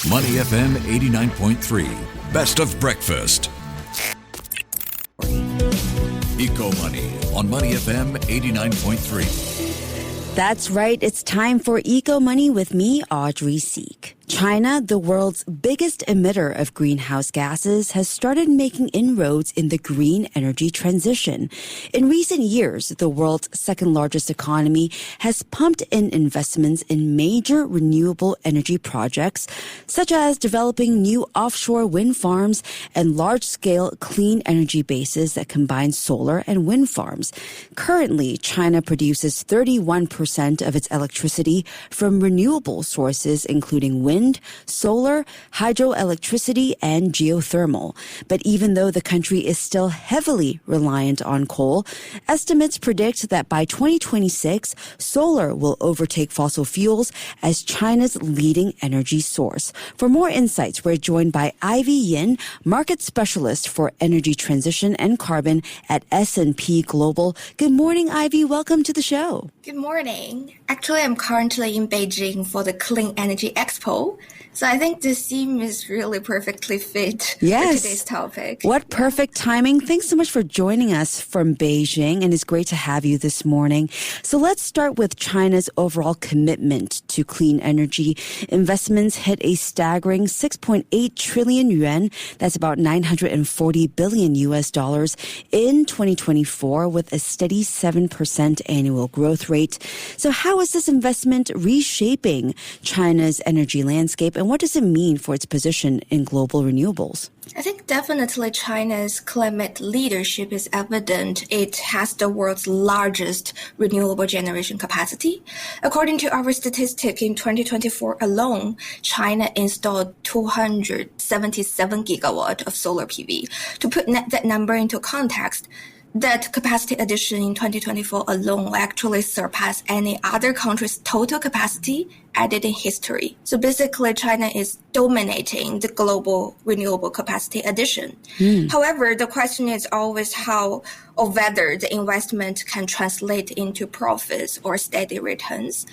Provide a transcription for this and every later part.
Money FM 89.3. Best of breakfast. Eco Money on Money FM 89.3. That's right. It's time for Eco Money with me, Audrey Seek. China, the world's biggest emitter of greenhouse gases, has started making inroads in the green energy transition. In recent years, the world's second largest economy has pumped in investments in major renewable energy projects, such as developing new offshore wind farms and large-scale clean energy bases that combine solar and wind farms. Currently, China produces 31% of its electricity from renewable sources, including wind, solar, hydroelectricity, and geothermal. But even though the country is still heavily reliant on coal, estimates predict that by 2026, solar will overtake fossil fuels as China's leading energy source. For more insights, we're joined by Ivy Yin, market specialist for energy transition and carbon at S&P Global. Good morning, Ivy. Welcome to the show. Good morning. Actually, I'm currently in Beijing for the Clean Energy Expo. So I think this theme is really perfectly fit for today's topic. What perfect timing. Thanks so much for joining us from Beijing, and it's great to have you this morning. So let's start with China's overall commitment to clean energy. Investments hit a staggering 6.8 trillion yuan. That's about 940 billion US dollars in 2024 with a steady 7% annual growth rate. So how is this investment reshaping China's energy landscape, and what does it mean for its position in global renewables? I think definitely China's climate leadership is evident. It has the world's largest renewable generation capacity. According to our statistic, in 2024 alone, China installed 277 gigawatt of solar PV. To put that number into context, that capacity addition in 2024 alone actually surpassed any other country's total capacity added in history. So basically, China is dominating the global renewable capacity addition. However, the question is always how or whether the investment can translate into profits or steady returns.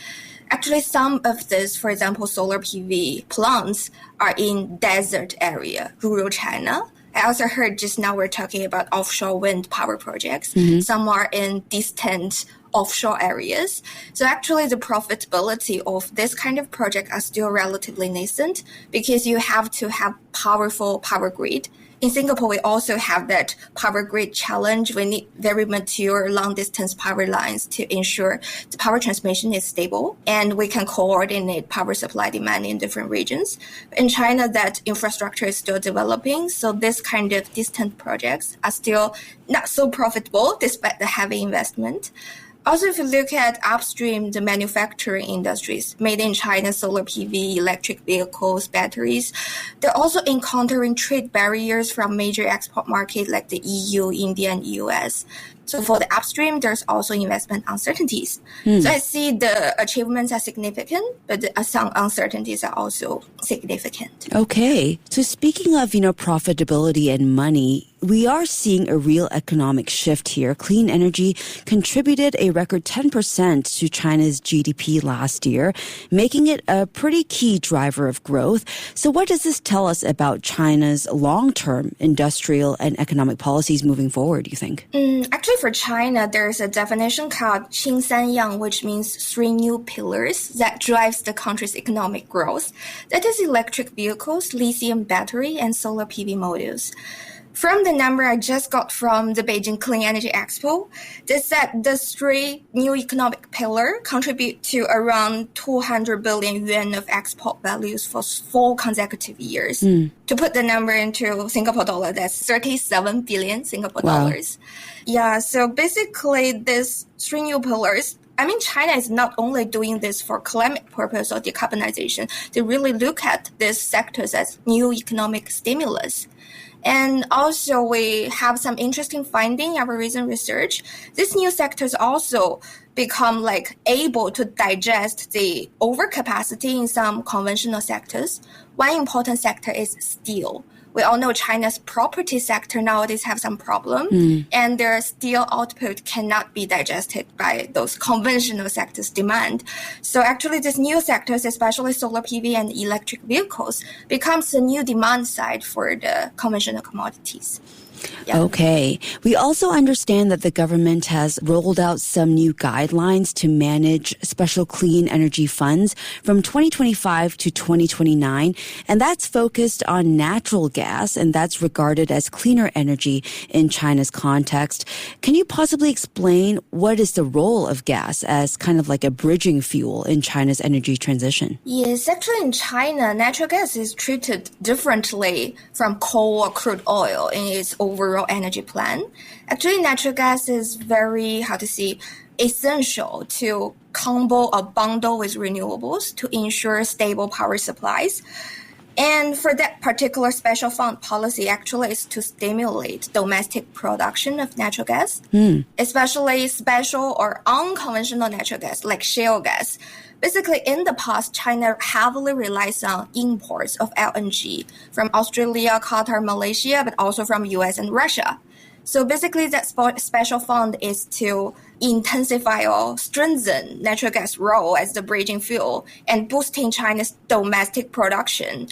Actually, some of this, for example, solar PV plants are in desert area, rural China. I also heard just now we're talking about offshore wind power projects. Some are in distant offshore areas. So actually the profitability of this kind of project are still relatively nascent because you have to have powerful power grid. In Singapore, we also have that power grid challenge. We need very mature long-distance power lines to ensure the power transmission is stable, and we can coordinate power supply demand in different regions. In China, that infrastructure is still developing, so this kind of distant projects are still not so profitable despite the heavy investment. Also, if you look at upstream, the manufacturing industries, made in China, solar PV, electric vehicles, batteries, they're also encountering trade barriers from major export markets like the EU, India, and US. So for the upstream, there's also investment uncertainties. So I see the achievements are significant, but some uncertainties are also significant. Okay. So speaking of, profitability and money, we are seeing a real economic shift here. Clean energy contributed a record 10% to China's GDP last year, making it a pretty key driver of growth. So what does this tell us about China's long-term industrial and economic policies moving forward, do you think? Actually, for China, there's a definition called 新三样, which means 3 new pillars that drives the country's economic growth. That is electric vehicles, lithium battery, and solar PV modules. From the number I just got from the Beijing Clean Energy Expo, they said the 3 new economic pillars contribute to around 200 billion yuan of export values for 4 consecutive years. To put the number into Singapore dollar, that's 37 billion Singapore dollars. Yeah, so basically these 3 new pillars, China is not only doing this for climate purpose or decarbonization. They really look at these sectors as new economic stimulus. And also we have some interesting finding in our recent research. These new sectors also become able to digest the overcapacity in some conventional sectors. One important sector is steel, we all know China's property sector nowadays have some problem, and their steel output cannot be digested by those conventional sectors' demand. So actually these new sectors, especially solar PV and electric vehicles, becomes the new demand side for the conventional commodities. Yeah. Okay. We also understand that the government has rolled out some new guidelines to manage special clean energy funds from 2025 to 2029, and that's focused on natural gas, and that's regarded as cleaner energy in China's context. Can you possibly explain what is the role of gas as kind of like a bridging fuel in China's energy transition? Yes, actually in China, natural gas is treated differently from coal or crude oil in its overall energy plan. Actually, natural gas is very, essential to combo or bundle with renewables to ensure stable power supplies. And for that particular special fund policy actually is to stimulate domestic production of natural gas, especially special or unconventional natural gas like shale gas. Basically, in the past, China heavily relies on imports of LNG from Australia, Qatar, Malaysia, but also from US and Russia. So basically, that special fund is to intensify or strengthen natural gas role as the bridging fuel and boosting China's domestic production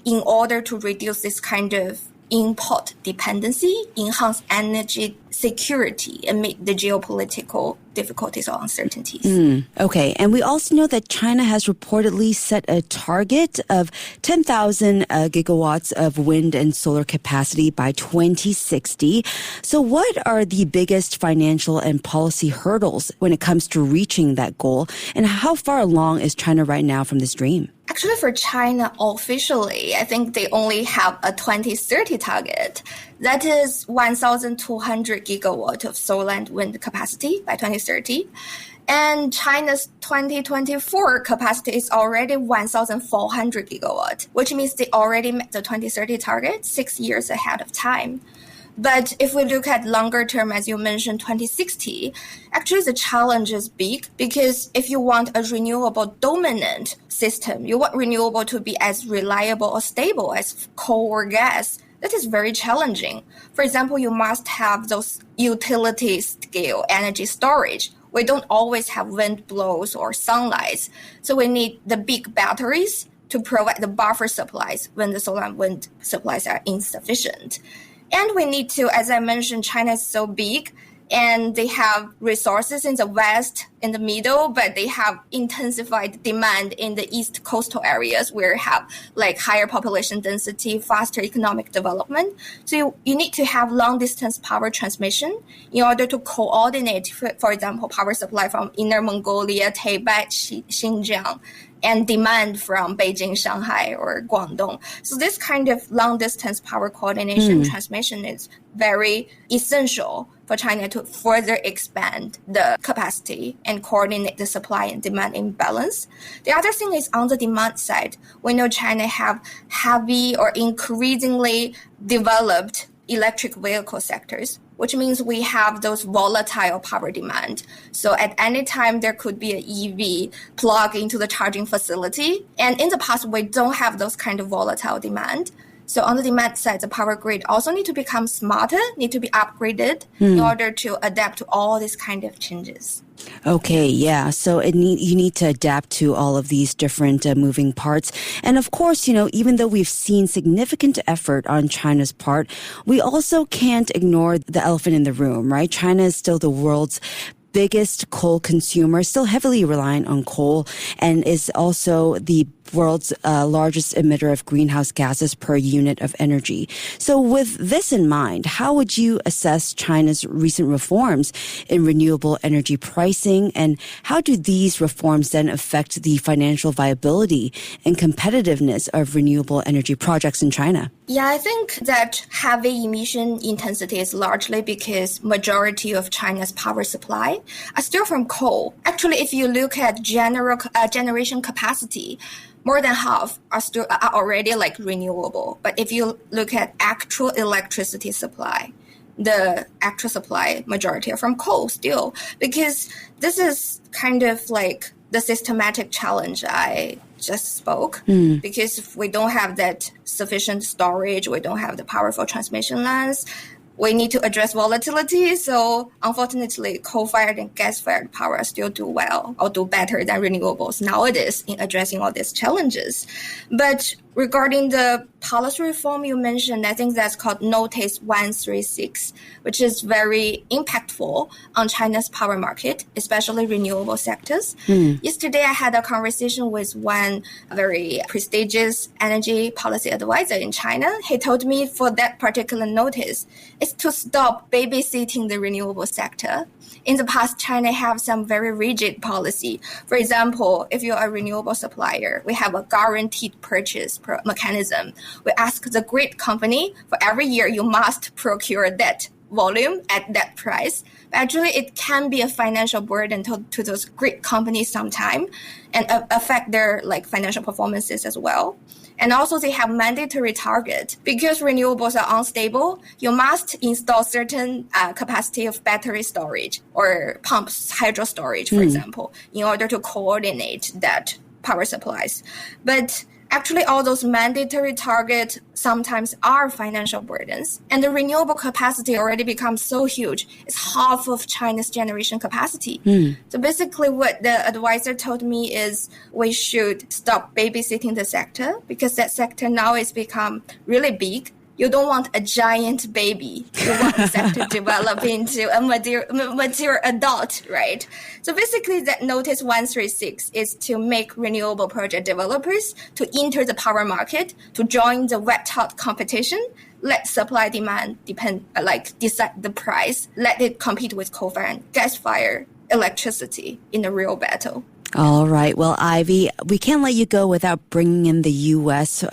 in order to reduce this kind of import dependency, enhance energy security amid the geopolitical difficulties or uncertainties. Okay. And we also know that China has reportedly set a target of 10,000 gigawatts of wind and solar capacity by 2060. So what are the biggest financial and policy hurdles when it comes to reaching that goal? And how far along is China right now from this dream? Actually, for China, officially, I think they only have a 2030 target. That is 1,200 gigawatt of solar and wind capacity by 2030. And China's 2024 capacity is already 1,400 gigawatt, which means they already met the 2030 target 6 years ahead of time. But if we look at longer term, as you mentioned, 2060, actually the challenge is big because if you want a renewable dominant system, you want renewable to be as reliable or stable as coal or gas. That is very challenging. For example, you must have those utility scale energy storage. We don't always have wind blows or sunlight. So we need the big batteries to provide the buffer supplies when the solar and wind supplies are insufficient. And we need to, as I mentioned, China is so big and they have resources in the west, in the middle, but they have intensified demand in the east coastal areas where you have like higher population density, faster economic development. So you need to have long distance power transmission in order to coordinate, for example, power supply from Inner Mongolia, Tibet, Xinjiang, and demand from Beijing, Shanghai, or Guangdong. So this kind of long-distance power coordination transmission is very essential for China to further expand the capacity and coordinate the supply and demand imbalance. The other thing is on the demand side, we know China have heavy or increasingly developed electric vehicle sectors, which means we have those volatile power demand. So at any time, there could be an EV plug into the charging facility. And in the past, we don't have those kind of volatile demand. So on the demand side, the power grid also need to become smarter, need to be upgraded in order to adapt to all these kind of changes. Okay, yeah. So you need to adapt to all of these different moving parts. And of course, even though we've seen significant effort on China's part, we also can't ignore the elephant in the room, right? China is still the world's biggest coal consumer, still heavily reliant on coal, and is also the world's largest emitter of greenhouse gases per unit of energy. So with this in mind, how would you assess China's recent reforms in renewable energy pricing, and how do these reforms then affect the financial viability and competitiveness of renewable energy projects in China? Yeah, I think that heavy emission intensity is largely because majority of China's power supply are still from coal. Actually, if you look at generation capacity, more than half are already like renewable. But if you look at actual electricity supply, the actual supply majority are from coal still, because this is kind of like the systematic challenge I just spoke, because if we don't have that sufficient storage, we don't have the powerful transmission lines, we need to address volatility. So unfortunately, coal-fired and gas-fired power still do well or do better than renewables nowadays in addressing all these challenges. But regarding the policy reform you mentioned, I think that's called Notice 136, which is very impactful on China's power market, especially renewable sectors. Yesterday, I had a conversation with one very prestigious energy policy advisor in China. He told me for that particular notice, it's to stop babysitting the renewable sector. In the past, China have some very rigid policy. For example, if you're a renewable supplier, we have a guaranteed purchase mechanism. We ask the grid company for every year you must procure that volume at that price. But actually, it can be a financial burden to those grid companies sometime and affect their financial performances as well. And also they have mandatory target. Because renewables are unstable, you must install certain capacity of battery storage or pumps, hydro storage, for example, in order to coordinate that power supplies. But actually, all those mandatory targets sometimes are financial burdens. And the renewable capacity already becomes so huge. It's half of China's generation capacity. So basically what the advisor told me is we should stop babysitting the sector, because that sector now has become really big. You don't want a giant baby. You want the sector to develop into a mature adult, right? So basically that Notice 136 is to make renewable project developers to enter the power market, to join the wet-hot competition, let supply demand decide the price, let it compete with coal-fired and gas-fired electricity in a real battle. All right. Well, Ivy, we can't let you go without bringing in the U.S.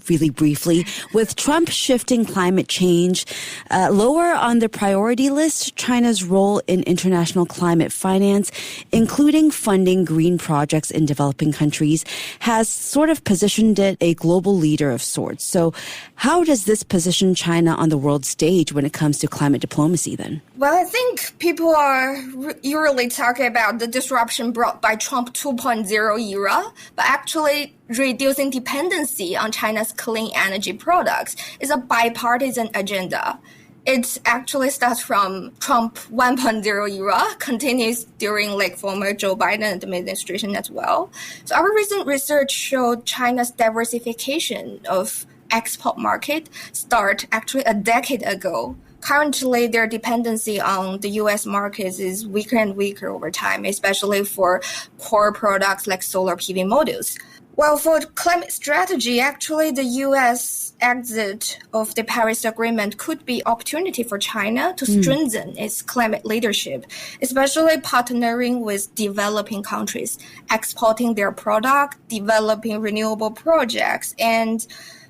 Really briefly. With Trump shifting climate change lower on the priority list, China's role in international climate finance, including funding green projects in developing countries, has sort of positioned it a global leader of sorts. So how does this position China on the world stage when it comes to climate diplomacy then? Well, I think people are usually talking about the disruption brought by Trump 2.0 era, but actually reducing dependency on China's clean energy products is a bipartisan agenda. It actually starts from Trump 1.0 era, continues during former Joe Biden administration as well. So our recent research showed China's diversification of export market start actually a decade ago. Currently, their dependency on the U.S. markets is weaker and weaker over time, especially for core products like solar PV modules. Well, for climate strategy, actually, the U.S. exit of the Paris Agreement could be opportunity for China to strengthen its climate leadership, especially partnering with developing countries, exporting their product, developing renewable projects, and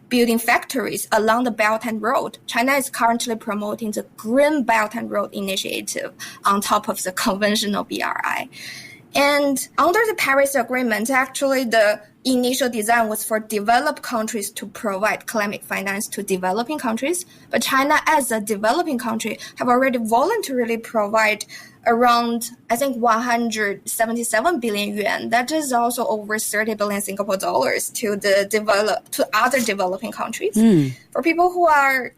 building factories along the Belt and Road. China is currently promoting the Green Belt and Road Initiative on top of the conventional BRI. And under the Paris Agreement, actually the initial design was for developed countries to provide climate finance to developing countries. But China, as a developing country, have already voluntarily provided around, I think, 177 billion yuan. That is also over 30 billion Singapore dollars to other developing countries. For people who are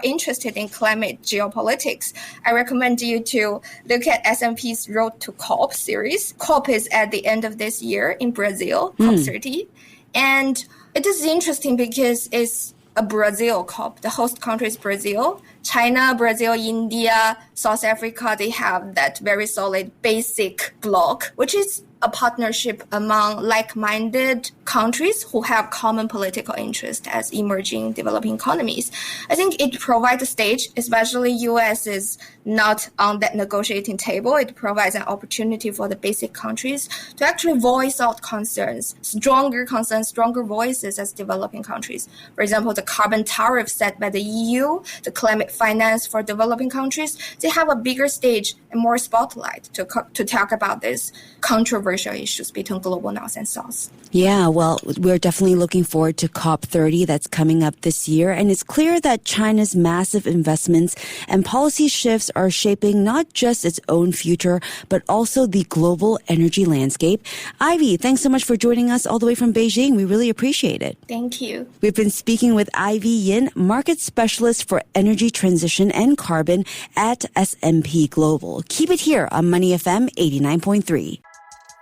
interested in climate geopolitics, I recommend you to look at S&P's Road to COP series. COP is at the end of this year in Brazil, COP 30. And it is interesting because it's a Brazil COP. The host country is Brazil. China, Brazil, India, South Africa, they have that very solid basic bloc, which is a partnership among like-minded countries who have common political interest as emerging developing economies. I think it provides a stage, especially U.S. is not on that negotiating table. It provides an opportunity for the basic countries to actually voice out concerns, stronger voices as developing countries. For example, the carbon tariff set by the EU, the climate finance for developing countries, they have a bigger stage and more spotlight to talk about these controversial issues between global north and south. Yeah, well, we're definitely looking forward to COP30 that's coming up this year. And it's clear that China's massive investments and policy shifts are shaping not just its own future, but also the global energy landscape. Ivy, thanks so much for joining us all the way from Beijing. We really appreciate it. Thank you. We've been speaking with Ivy Yin, market specialist for energy transition and carbon at S&P Global. Keep it here on Money FM 89.3.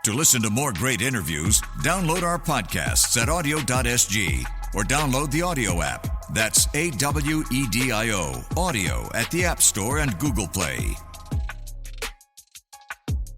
To listen to more great interviews, download our podcasts at audio.sg or download the audio app. That's AWEDIO, audio at the App Store and Google Play.